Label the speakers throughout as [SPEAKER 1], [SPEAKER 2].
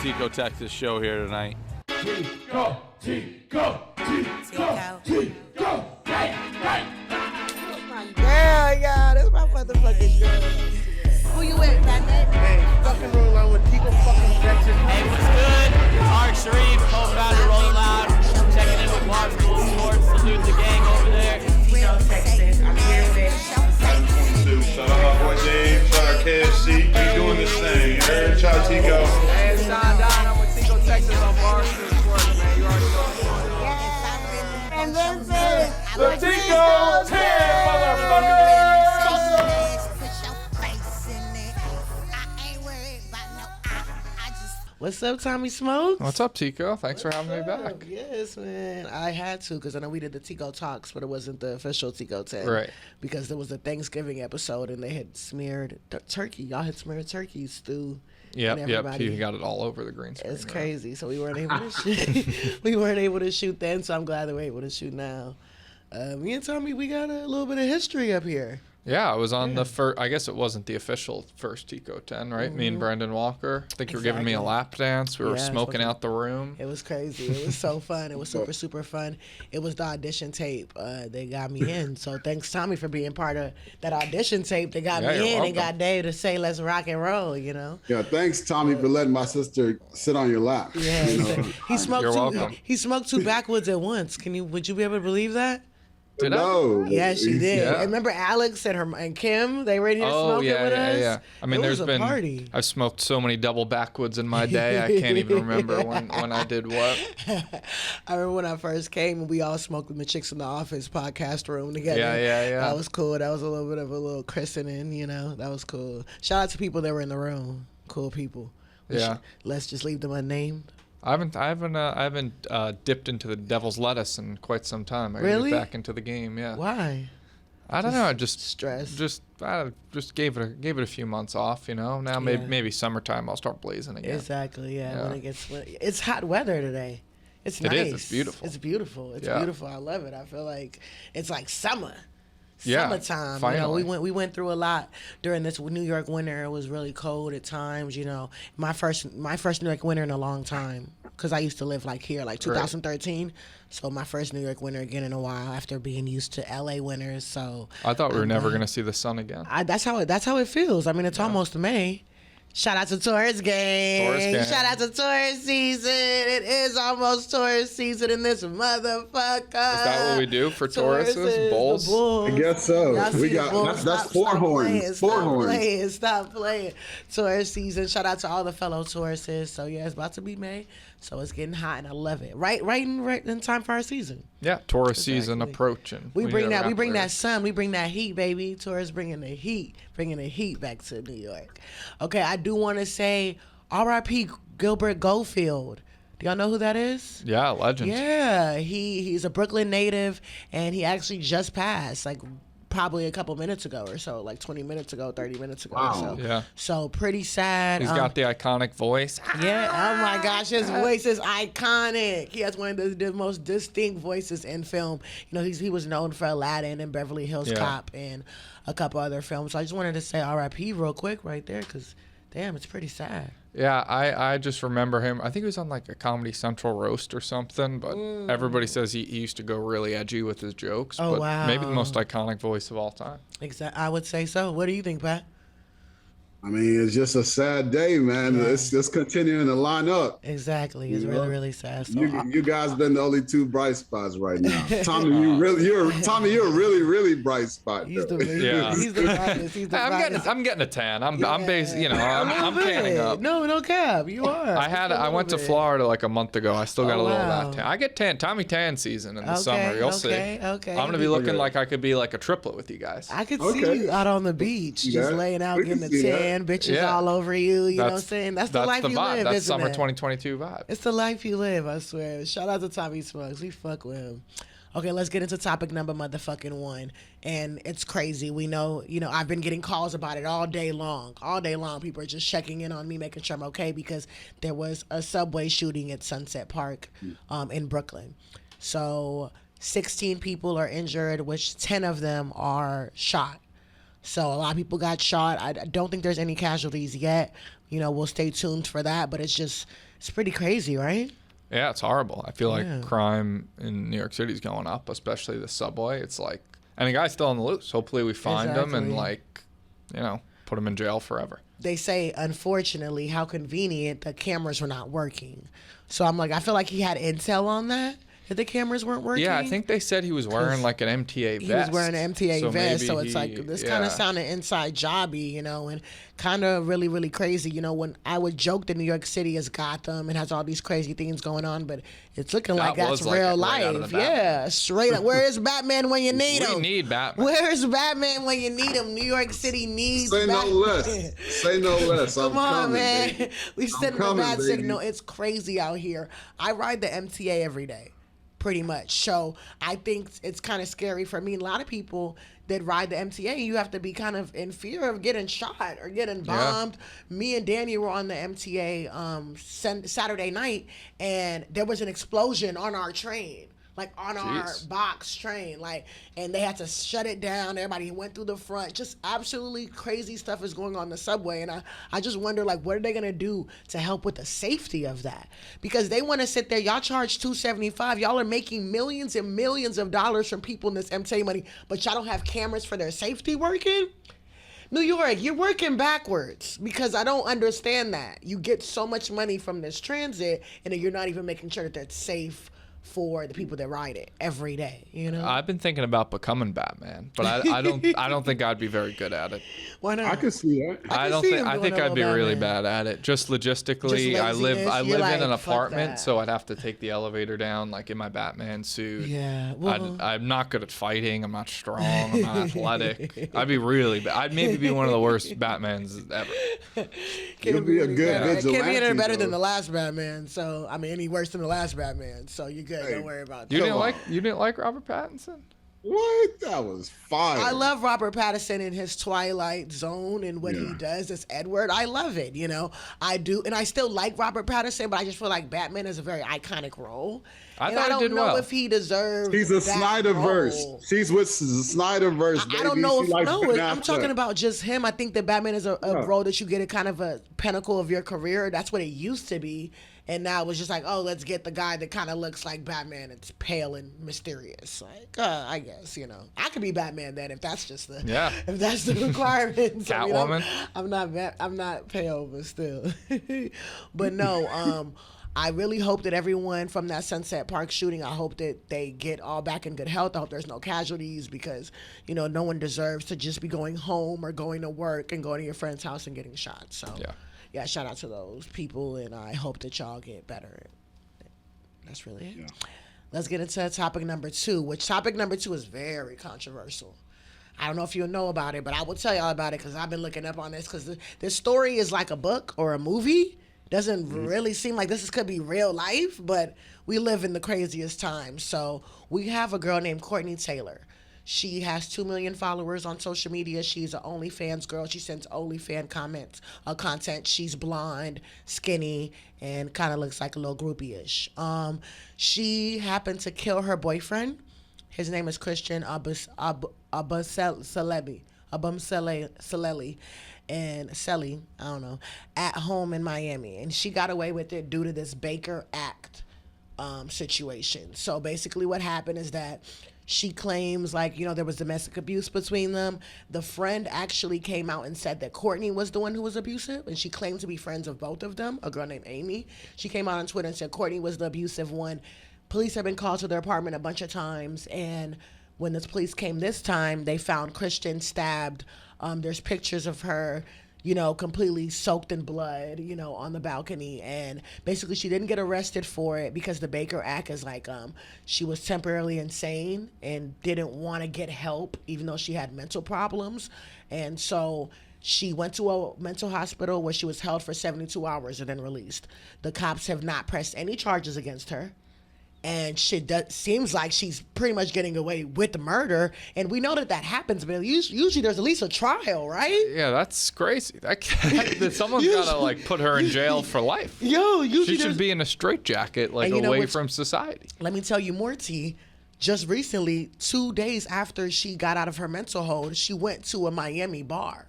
[SPEAKER 1] Tico Texas show here tonight.
[SPEAKER 2] Tico, hey, hey.
[SPEAKER 3] Girl, y'all, that's my motherfucking girl. Who you with, Patric?
[SPEAKER 4] Hey, fucking rolling around with Tico fucking Texas.
[SPEAKER 5] Hey, what's good? Tarek Sharif, co-founder Rolling Loud, checking in with Barstool Sports, salute the gang over there.
[SPEAKER 6] Tico Texas, I'm here with
[SPEAKER 7] Shout out my boy Dave, shout out KFC, we doing this thing. Shout out Tico.
[SPEAKER 5] Hey, it's Sean Don, I'm with Tico Texas on Barstool Sports, man. You already know.
[SPEAKER 3] And this is
[SPEAKER 2] The Tico 10, motherfucker.
[SPEAKER 3] What's up, Tommy Smokes?
[SPEAKER 8] What's up, Tico? Thanks for having me back.
[SPEAKER 3] Yes, man. I had to because I know we did the Tico Talks, but it wasn't the official Tico 10.
[SPEAKER 8] Right.
[SPEAKER 3] Because there was a Thanksgiving episode and they had smeared turkey. Y'all had smeared turkey stew.
[SPEAKER 8] Yep. You got it all over the green screen.
[SPEAKER 3] It's crazy. So we weren't able to shoot. We weren't able to shoot then, so I'm glad that we're able to shoot now. Me and Tommy, we got a little bit of history up here.
[SPEAKER 8] Yeah, I was on the first. I guess it wasn't the official first Tico 10, right? Me and Brendan Walker. I think you were giving me a lap dance. We were smoking out the room.
[SPEAKER 3] It was crazy. It was so fun. It was super fun. It was the audition tape. They got me in. So thanks, Tommy, for being part of that audition tape. They got me in
[SPEAKER 8] welcome.
[SPEAKER 3] and got Dave to say, let's rock and roll, you know?
[SPEAKER 9] Yeah, thanks, Tommy, for letting my sister sit on your lap.
[SPEAKER 3] Yeah,
[SPEAKER 9] you know?
[SPEAKER 3] he smoked
[SPEAKER 8] You're
[SPEAKER 3] two.
[SPEAKER 8] welcome.
[SPEAKER 3] He smoked two backwoods at once. Would you be able to believe that?
[SPEAKER 8] Did
[SPEAKER 9] No.
[SPEAKER 3] Yeah, she did.
[SPEAKER 8] Yeah.
[SPEAKER 3] And remember Alex and Kim? They ready to smoke it with us?
[SPEAKER 8] Yeah. I mean,
[SPEAKER 3] It was
[SPEAKER 8] there's
[SPEAKER 3] a
[SPEAKER 8] been.
[SPEAKER 3] party.
[SPEAKER 8] I've smoked so many double backwoods in my day. I can't even remember when I did what.
[SPEAKER 3] I remember when I first came and we all smoked in the Chicks in the Office podcast room together.
[SPEAKER 8] Yeah.
[SPEAKER 3] That was cool. That was a little bit of a little christening, you know. That was cool. Shout out to people that were in the room. Cool people. Let's just leave them unnamed.
[SPEAKER 8] I haven't dipped into the devil's lettuce in quite some time. I gotta
[SPEAKER 3] Really?
[SPEAKER 8] get back into the game. Yeah.
[SPEAKER 3] Why?
[SPEAKER 8] I don't know. I just
[SPEAKER 3] stress.
[SPEAKER 8] I just gave it a few months off. You know. Now maybe summertime I'll start blazing again.
[SPEAKER 3] Exactly. Yeah. When it's hot weather today. It's nice.
[SPEAKER 8] It is. It's beautiful.
[SPEAKER 3] It's beautiful. It's beautiful. I love it. I feel like it's like summer. Summertime.
[SPEAKER 8] Finally.
[SPEAKER 3] You know, we went through a lot during this New York winter. It was really cold at times. You know, my first New York winter in a long time because I used to live like here, like 2013. So my first New York winter again in a while after being used to LA winters. So
[SPEAKER 8] I thought we were never gonna see the sun again.
[SPEAKER 3] That's how it feels. I mean, it's almost May. Shout out to Taurus gang. Shout out to Taurus season. It is almost Taurus season in this motherfucker. Is
[SPEAKER 8] that what we do for Tauruses? Bulls?
[SPEAKER 9] I guess so.
[SPEAKER 3] We
[SPEAKER 9] got that's four horns.
[SPEAKER 3] Stop playing. Taurus season. Shout out to all the fellow Tauruses. So yeah, it's about to be May. So it's getting hot and I love it. Right in time for our season.
[SPEAKER 8] Yeah, Taurus season approaching.
[SPEAKER 3] We bring that sun, we bring that heat, baby. Taurus bringing the heat back to New York. Okay, I do want to say R.I.P. Gilbert Gottfried. Do y'all know who that is?
[SPEAKER 8] Yeah, legend.
[SPEAKER 3] Yeah, he's a Brooklyn native, and he actually just passed, like probably a couple minutes ago or so, like 20 minutes ago, 30 minutes ago or so.
[SPEAKER 8] Yeah.
[SPEAKER 3] So pretty sad.
[SPEAKER 8] He's got the iconic voice.
[SPEAKER 3] Yeah, oh my gosh, his voice is iconic. He has one of the most distinct voices in film. You know, he was known for Aladdin and Beverly Hills Cop and a couple other films. So I just wanted to say R.I.P. real quick right there because, damn, it's pretty sad.
[SPEAKER 8] Yeah, I just remember him. I think he was on like a Comedy Central roast or something, but everybody says he used to go really edgy with his jokes.
[SPEAKER 3] Oh,
[SPEAKER 8] but
[SPEAKER 3] wow.
[SPEAKER 8] Maybe the most iconic voice of all time.
[SPEAKER 3] Exactly, I would say so. What do you think, Pat?
[SPEAKER 9] I mean, it's just a sad day, man. Yeah. It's just continuing to line up.
[SPEAKER 3] Exactly. It's really sad. So
[SPEAKER 9] you guys been the only two bright spots right now. Tommy, you're a really bright spot.
[SPEAKER 3] He's the brightest.
[SPEAKER 8] I'm getting a tan. I'm tanning up.
[SPEAKER 3] No cap. You are.
[SPEAKER 8] I went to Florida like a month ago. I still got a little of that tan. I get Tommy tan season in the summer. You'll see.
[SPEAKER 3] Okay.
[SPEAKER 8] I'm gonna be looking like I could be like a triplet with you guys.
[SPEAKER 3] I could see you out on the beach, just laying out, getting the tan. Bitches all over you, you know what I'm saying? That's the life you live,
[SPEAKER 8] That's
[SPEAKER 3] isn't
[SPEAKER 8] summer
[SPEAKER 3] it?
[SPEAKER 8] 2022 vibe.
[SPEAKER 3] It's the life you live, I swear. Shout out to Tommy Smokes. We fuck with him. Okay, let's get into topic number motherfucking one. And it's crazy. We know, I've been getting calls about it all day long. All day long, people are just checking in on me, making sure I'm okay because there was a subway shooting at Sunset Park in Brooklyn. So 16 people are injured, which 10 of them are shot. So a lot of people got shot. I don't think there's any casualties yet. we'll stay tuned for that. But it's pretty crazy, right?
[SPEAKER 8] Yeah, it's horrible. I feel like crime in New York City is going up, especially the subway. It's like, and the guy's still on the loose. Hopefully we find him and put him in jail forever.
[SPEAKER 3] They say, unfortunately, how convenient the cameras were not working. So I'm like, I feel like he had intel on that the cameras weren't working.
[SPEAKER 8] Yeah, I think they said he was wearing like an MTA vest.
[SPEAKER 3] He was wearing an MTA vest, so it's like this kind of
[SPEAKER 8] yeah.
[SPEAKER 3] sounded inside jobby, and kind of really, really crazy. When I would joke that New York City is Gotham and has all these crazy things going on, but it's looking like that's real life. Yeah, straight up. Where is Batman when you need him?
[SPEAKER 8] We need Batman.
[SPEAKER 3] Where's Batman when you need him? New York City needs
[SPEAKER 9] Say
[SPEAKER 3] Batman.
[SPEAKER 9] no less. Say no less.
[SPEAKER 3] Come on,
[SPEAKER 9] coming,
[SPEAKER 3] man.
[SPEAKER 9] Baby.
[SPEAKER 3] We sending a bad
[SPEAKER 9] baby.
[SPEAKER 3] signal. It's crazy out here. I ride the MTA every day. Pretty much. So I think it's kind of scary for me. A lot of people that ride the MTA, you have to be kind of in fear of getting shot or getting bombed. Yeah. Me and Danny were on the MTA Saturday night, and there was an explosion on our train. Like on our box train, and they had to shut it down. Everybody went through the front. Just absolutely crazy stuff is going on in the subway, and I just wonder, what are they gonna do to help with the safety of that? Because they want to sit there. Y'all charge $275. Y'all are making millions and millions of dollars from people in this MTA money, but y'all don't have cameras for their safety working. New York, you're working backwards, because I don't understand that. You get so much money from this transit, and then you're not even making sure that that's safe for the people that ride it every day,
[SPEAKER 8] I've been thinking about becoming Batman, but I don't think I'd be very good at it.
[SPEAKER 3] Why not?
[SPEAKER 9] I could see that.
[SPEAKER 8] I think I'd be really bad at it. Just logistically, I live in an apartment, so I'd have to take the elevator down in my Batman suit.
[SPEAKER 3] Yeah. Well,
[SPEAKER 8] I'm not good at fighting. I'm not strong. I'm not athletic. I'd be really bad. I'd maybe be one of the worst Batmans ever.
[SPEAKER 9] You'll be a good vigilante.
[SPEAKER 3] Can't be any better than the last Batman. So any worse than the last Batman. So you're good. Don't worry about that.
[SPEAKER 8] You didn't like Robert Pattinson?
[SPEAKER 9] What? That was fire.
[SPEAKER 3] I love Robert Pattinson in his Twilight Zone and what he does as Edward. I love it, I do. And I still like Robert Pattinson, but I just feel like Batman is a very iconic role. I don't know if he deserves
[SPEAKER 9] He's a Snyderverse. She's with the Snyderverse, baby.
[SPEAKER 3] I don't know I'm talking about just him. I think that Batman is a role that you get at kind of a pinnacle of your career. That's what it used to be. And now it was just let's get the guy that kind of looks like Batman. It's pale and mysterious. I guess, I could be Batman then if that's just if that's the requirement. So,
[SPEAKER 8] Catwoman.
[SPEAKER 3] I'm not pale, but still. But no, I really hope that everyone from that Sunset Park shooting, I hope that they get all back in good health. I hope there's no casualties, because, no one deserves to just be going home or going to work and going to your friend's house and getting shot. So yeah, shout out to those people, and I hope that y'all get better. That's really it. Yeah. Let's get into topic number 2, which topic number 2 is very controversial. I don't know if you'll know about it, but I will tell y'all about it because I've been looking up on this, because this story is like a book or a movie. Doesn't really seem like this could be real life, but we live in the craziest times. So we have a girl named Courtney Tailor. She has 2 million followers on social media. She's an OnlyFans girl. She sends OnlyFans content. She's blonde, skinny, and kind of looks like a little groupie-ish. She happened to kill her boyfriend. His name is Christian Abumseleli. And Selly, I don't know, at home in Miami. And she got away with it due to this Baker Act situation. So basically what happened is that she claims there was domestic abuse between them. The friend actually came out and said that Courtney was the one who was abusive, and she claimed to be friends of both of them, a girl named Amy. She came out on Twitter and said Courtney was the abusive one. Police have been called to their apartment a bunch of times, and when the police came this time, they found Christian stabbed. There's pictures of her, completely soaked in blood, on the balcony. And basically she didn't get arrested for it because the Baker Act is she was temporarily insane and didn't want to get help, even though she had mental problems. And so she went to a mental hospital where she was held for 72 hours and then released. The cops have not pressed any charges against her. And seems like she's pretty much getting away with the murder. And we know that happens, but usually there's at least a trial, right?
[SPEAKER 8] Yeah, that's crazy. Someone's got to put her in jail for life. She should be in a straitjacket, away from society.
[SPEAKER 3] Let me tell you more, T. Just recently, 2 days after she got out of her mental hold, she went to a Miami bar.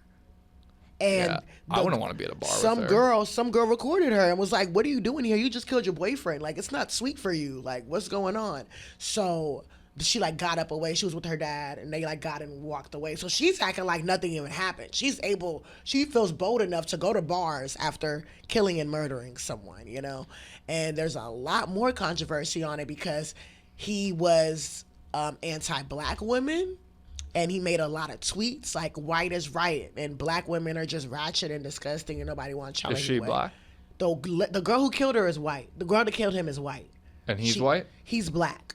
[SPEAKER 3] And
[SPEAKER 8] I wouldn't want to be at a bar
[SPEAKER 3] some
[SPEAKER 8] with her.
[SPEAKER 3] Some girl recorded her and was like, "What are you doing here? You just killed your boyfriend. Like, it's not sweet for you. Like, what's going on?" So she like got up away. She was with her dad, and they like got and walked away. So she's acting like nothing even happened. She feels bold enough to go to bars after killing and murdering someone, you know. And there's a lot more controversy on it because he was anti-black women. And he made a lot of tweets like white is right and black women are just ratchet and disgusting and nobody wants y'all.
[SPEAKER 8] Is she black?
[SPEAKER 3] The girl who killed her is white. The girl that killed him is white.
[SPEAKER 8] And he's white?
[SPEAKER 3] He's black.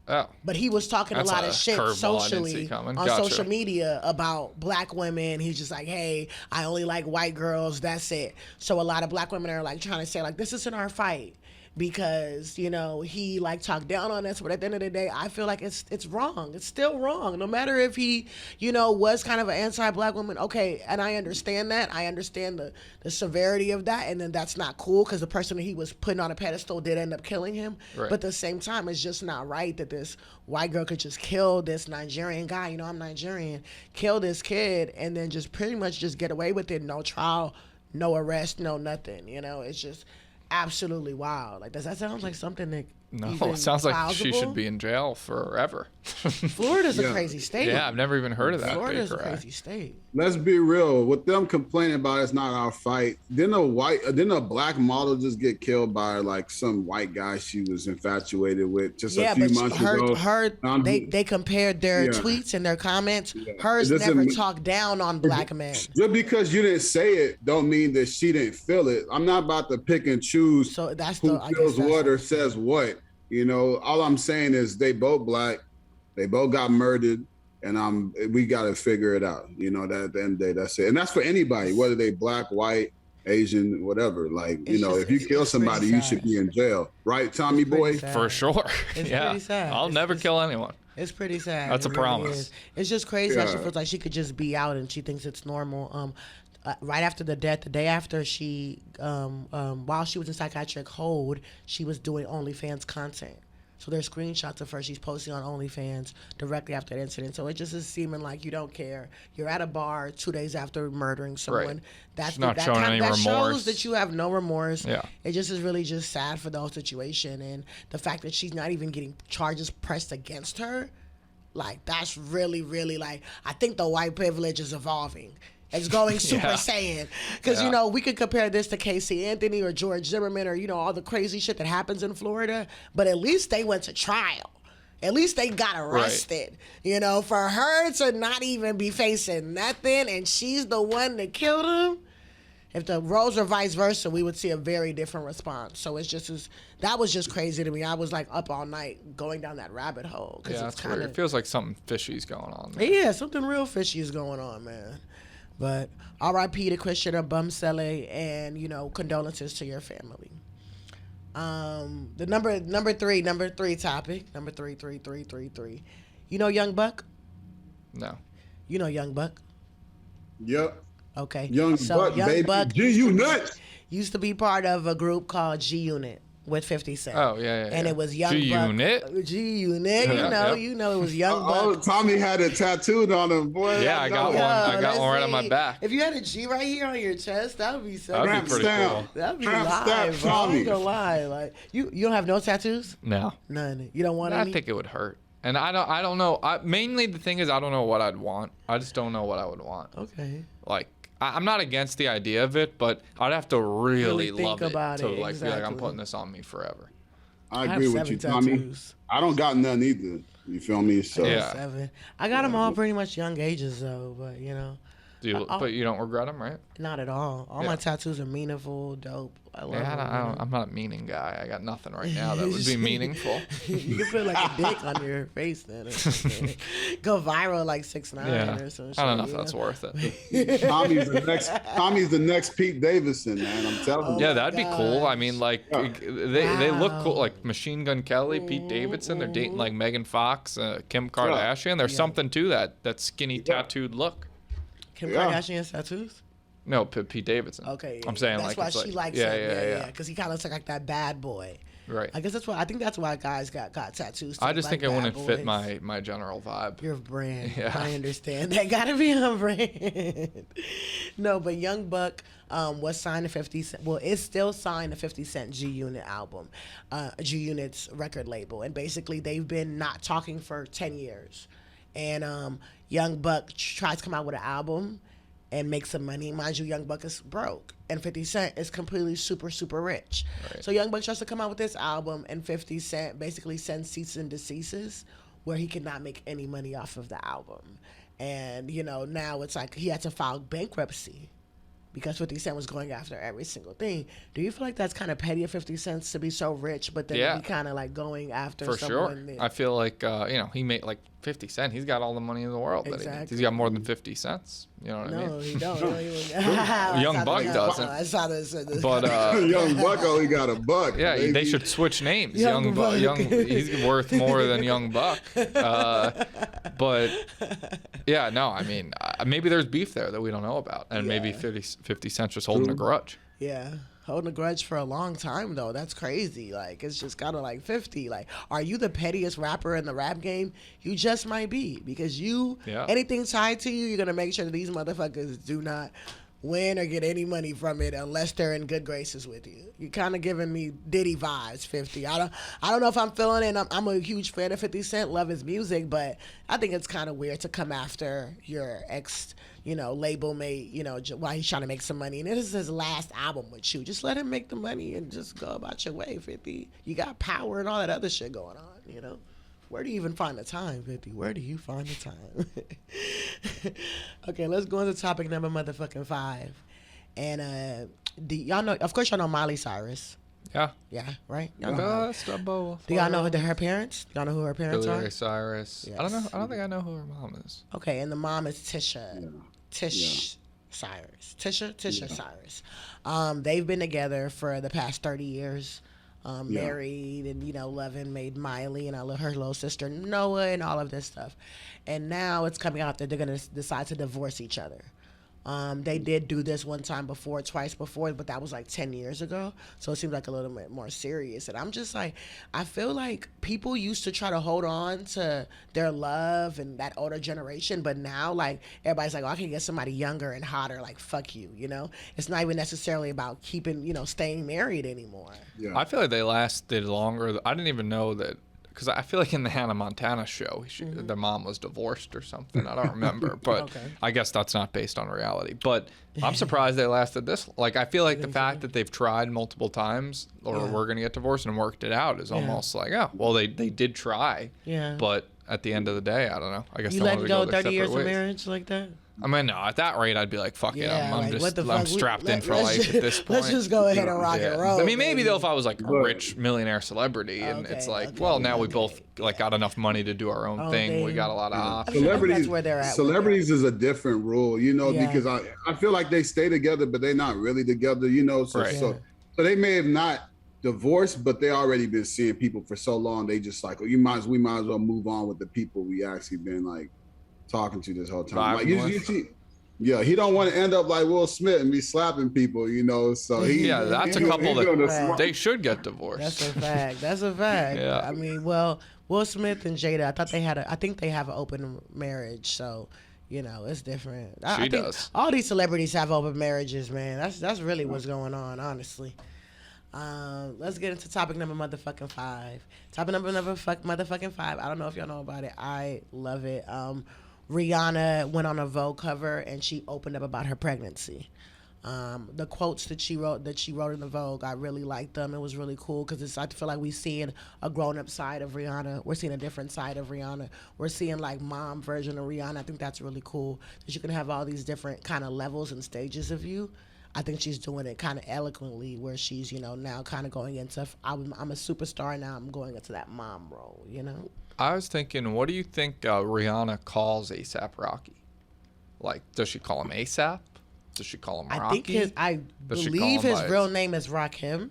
[SPEAKER 8] Oh.
[SPEAKER 3] But he was talking a lot of shit socially on social media about black women. He's just like, hey, I only like white girls. That's it. So a lot of black women are like trying to say like, this isn't our fight. Because, you know, he like talked down on us, but at the end of the day, I feel like it's wrong. It's still wrong. No matter if he, you know, was kind of an anti-black woman. Okay, and I understand that. I understand the severity of that, and then that's not cool because the person that he was putting on a pedestal did end up killing him. Right. But at the same time, it's just not right that this white girl could just kill this Nigerian guy. You know, I'm Nigerian. Kill this kid and then just pretty much just get away with it. No trial, no arrest, no nothing. You know, it's just absolutely wild. Like, does that sound like something that
[SPEAKER 8] it sounds like she should be in jail forever.
[SPEAKER 3] Florida's a crazy state.
[SPEAKER 8] Yeah, I've never even heard of that.
[SPEAKER 3] Florida's a crazy state.
[SPEAKER 9] Let's be real. With them complaining about it's not our fight, didn't a black model just get killed by like some white guy she was infatuated with just a few months ago?
[SPEAKER 3] They compared their tweets and their comments. Yeah. Hers never talked down on black men.
[SPEAKER 9] Just because you didn't say it don't mean that she didn't feel it. I'm not about to pick and choose who feels what or says what. You know, all I'm saying is they both black, they both got murdered, and we got to figure it out. You know, that at the end of the day, that's it. And that's for anybody, whether they black, white, Asian, whatever. Like, you know, if you kill somebody, you should be in jail. Right, Tommy boy?
[SPEAKER 8] For sure.
[SPEAKER 3] It's pretty sad.
[SPEAKER 8] I'll never kill anyone.
[SPEAKER 3] It's pretty sad.
[SPEAKER 8] That's a promise.
[SPEAKER 3] It's just crazy how she feels like she could just be out and she thinks it's normal. Right after the death, the day after she, while she was in psychiatric hold, she was doing OnlyFans content. So there's screenshots of her she's posting on OnlyFans directly after the incident. So it just is seeming like you don't care. You're at a bar 2 days after murdering someone.
[SPEAKER 8] Right.
[SPEAKER 3] That's
[SPEAKER 8] not showing any remorse.
[SPEAKER 3] That shows that you have no remorse.
[SPEAKER 8] Yeah.
[SPEAKER 3] It just is really just sad for the whole situation. And the fact that she's not even getting charges pressed against her, like, that's really, really, like, I think the white privilege is evolving. It's going Super Saiyan. Because, you know, we could compare this to Casey Anthony or George Zimmerman or, you know, all the crazy shit that happens in Florida. But at least they went to trial. At least they got arrested. Right. You know, for her to not even be facing nothing and she's the one that killed him. If the roles are vice versa, we would see a very different response. So it's just, that was just crazy to me. I was like up all night going down that rabbit hole.
[SPEAKER 8] Yeah, it's weird. It feels like something fishy's going on there.
[SPEAKER 3] Yeah, something real fishy is going on, man. But R.I.P. to Christian Bumsele, and, you know, condolences to your family. The number three topic, number three. You know Young Buck?
[SPEAKER 8] No.
[SPEAKER 3] You know Young Buck?
[SPEAKER 9] Yep.
[SPEAKER 3] Okay.
[SPEAKER 9] Young Buck, G-Unit
[SPEAKER 3] used to be part of a group called G-Unit with 50 Cent.
[SPEAKER 8] Oh, yeah.
[SPEAKER 3] And it was Young
[SPEAKER 8] G-Unit?
[SPEAKER 3] Buck. G-Unit. You know, it was Young Buck.
[SPEAKER 9] Tommy had it tattooed on him, boy.
[SPEAKER 8] Yeah, I got one. I got one right on my back.
[SPEAKER 3] If you had a G right here on your chest, that would be so
[SPEAKER 8] That'd be pretty cool.
[SPEAKER 3] That'd be live, bro. I'm not gonna lie. Like, you don't have no tattoos?
[SPEAKER 8] No.
[SPEAKER 3] None. You don't want any?
[SPEAKER 8] I think it would hurt. And I don't know. Mainly the thing is I don't know what I'd want. I just don't know what I would want.
[SPEAKER 3] Okay.
[SPEAKER 8] Like, I'm not against the idea of it, but I'd have to really love it to like be like, I'm putting this on me forever.
[SPEAKER 9] I agree with you, Tommy. I don't got none either. You feel me? So
[SPEAKER 8] yeah.
[SPEAKER 3] 7. I got them all pretty much young ages though, but you know.
[SPEAKER 8] But you don't regret them, right?
[SPEAKER 3] Not at all. All my tattoos are meaningful, dope. I love them.
[SPEAKER 8] I'm not a meaning guy. I got nothing right now that would be meaningful.
[SPEAKER 3] You can put like a dick on your face then. Or something. Go viral like 6ix9ine or some shit.
[SPEAKER 8] I don't know if that's worth it.
[SPEAKER 9] Tommy's the next Pete Davidson, man. I'm telling you.
[SPEAKER 8] Yeah, that'd be cool. I mean, like they look cool. Like Machine Gun Kelly, Pete Davidson. They're dating like Megan Fox, Kim Kardashian. There's something to that skinny tattooed look.
[SPEAKER 3] Kim Kardashian's tattoos?
[SPEAKER 8] No, Pete Davidson.
[SPEAKER 3] Okay.
[SPEAKER 8] I'm saying
[SPEAKER 3] that's
[SPEAKER 8] like
[SPEAKER 3] why she likes him. Yeah. Because he kind of looks like that bad boy.
[SPEAKER 8] Right.
[SPEAKER 3] I guess I think that's why guys got tattoos.
[SPEAKER 8] I just
[SPEAKER 3] like
[SPEAKER 8] think it wouldn't
[SPEAKER 3] boys.
[SPEAKER 8] fit my general vibe.
[SPEAKER 3] Your brand.
[SPEAKER 8] Yeah.
[SPEAKER 3] I understand. That gotta be on brand. No, but Young Buck was signed to 50 Cent. Well, it's still signed to 50 Cent G Unit album, G Unit's record label. And basically they've been not talking for 10 years. And Young Buck tries to come out with an album and make some money. Mind you, Young Buck is broke. And 50 Cent is completely super, super rich. Right. So Young Buck tries to come out with this album, and 50 Cent basically sends cease and desist where he cannot make any money off of the album. And, you know, now it's like he had to file bankruptcy because 50 Cent was going after every single thing. Do you feel like that's kind of petty of 50 Cent to be so rich, but then be kind of like going after someone?
[SPEAKER 8] For sure. I feel like, you know, he made like 50 Cent. He's got all the money in the world.
[SPEAKER 3] Exactly.
[SPEAKER 8] He's got more than 50 cents. You know what I mean?
[SPEAKER 3] No, he don't.
[SPEAKER 8] Young Buck doesn't.
[SPEAKER 3] I saw this.
[SPEAKER 8] But
[SPEAKER 9] Young Buck only got a buck.
[SPEAKER 8] Yeah,
[SPEAKER 9] baby.
[SPEAKER 8] they should switch names.
[SPEAKER 3] Young Buck.
[SPEAKER 8] He's worth more than Young Buck. But yeah, no, I mean, maybe there's beef there that we don't know about, and maybe 50 Cent's just holding a grudge.
[SPEAKER 3] Yeah. Holding a grudge for a long time, though. That's crazy. Like, it's just kind of like 50. Like, are you the pettiest rapper in the rap game? You just might be. Because anything tied to you, you're going to make sure that these motherfuckers do not win or get any money from it unless they're in good graces with you. You're kind of giving me Diddy vibes, 50. I don't know if I'm feeling it. I'm a huge fan of 50 Cent, love his music, but I think it's kind of weird to come after your ex, you know, label mate, you know, while he's trying to make some money. And this is his last album with you. Just let him make the money and just go about your way, 50. You got power and all that other shit going on, you know? Where do you even find the time, 50? Where do you find the time? Okay, let's go into topic number motherfucking 5. And y'all know, of course y'all know Miley Cyrus.
[SPEAKER 8] Yeah.
[SPEAKER 3] Yeah, right?
[SPEAKER 8] Y'all know her.
[SPEAKER 3] Do y'all know her parents? Y'all know who her parents are?
[SPEAKER 8] Billy Ray Cyrus. Yes. I don't know. I don't think I know who her mom is.
[SPEAKER 3] Okay, and the mom is TISHA. Cyrus. TISHA Cyrus. They've been together for the past 30 years. Married and, you know, loving, made Miley and her little sister Noah and all of this stuff. And now it's coming out that they're going to decide to divorce each other. They did do this twice before, but that was like 10 years ago. So it seems like a little bit more serious. And I'm just like, I feel like people used to try to hold on to their love and that older generation. But now, like, everybody's like, oh, I can get somebody younger and hotter. Like, fuck you, you know? It's not even necessarily about keeping, you know, staying married anymore.
[SPEAKER 8] Yeah. I feel like they lasted longer. I didn't even know that. Because I feel like in the Hannah Montana show, their mom was divorced or something. I don't remember. But I guess that's not based on reality. But I'm surprised they lasted this. Like, I feel like the fact that they've tried multiple times or we're going to get divorced and worked it out is almost like, oh, well, they did try. Yeah. But at the end of the day, I don't know. I guess
[SPEAKER 3] you let go 30 years of marriage like that?
[SPEAKER 8] I mean, no, at that rate, I'd be like, fuck it. I'm strapped in for life at this point.
[SPEAKER 3] Let's just go ahead and rock and roll.
[SPEAKER 8] I mean, maybe though if I was like a rich millionaire celebrity and it's like, we both like got enough money to do our own thing. We got a lot of options.
[SPEAKER 9] Celebrities,
[SPEAKER 3] that's where they're at.
[SPEAKER 9] Celebrities is a different rule, you know, because I feel like they stay together, but they're not really together, you know. So they may have not divorced, but they already been seeing people for so long. They just like, we might as well move on with the people we actually been like talking to this whole time. Like you see, he don't want to end up like Will Smith and be slapping people, you know. So
[SPEAKER 8] that's a couple that they should get divorced.
[SPEAKER 3] That's a fact. That's a fact.
[SPEAKER 8] Yeah.
[SPEAKER 3] I mean, well, Will Smith and Jada, I think they have an open marriage, so you know it's different. I think all these celebrities have open marriages, man. That's really what's going on, honestly. Let's get into topic number motherfucking 5. Topic number motherfucking 5. I don't know if y'all know about it. I love it. Rihanna went on a Vogue cover and she opened up about her pregnancy. The quotes that she wrote in the Vogue, I really liked them. It was really cool because I feel like we're seeing a grown-up side of Rihanna. We're seeing a different side of Rihanna. We're seeing like mom version of Rihanna. I think that's really cool that you can have all these different kind of levels and stages of you. I think she's doing it kind of eloquently where she's, you know, now kind of going into, I'm a superstar now, I'm going into that mom role, you know?
[SPEAKER 8] I was thinking, what do you think Rihanna calls A$AP Rocky? Like, does she call him ASAP? Does she call him Rocky?
[SPEAKER 3] I believe his real name is Rakim.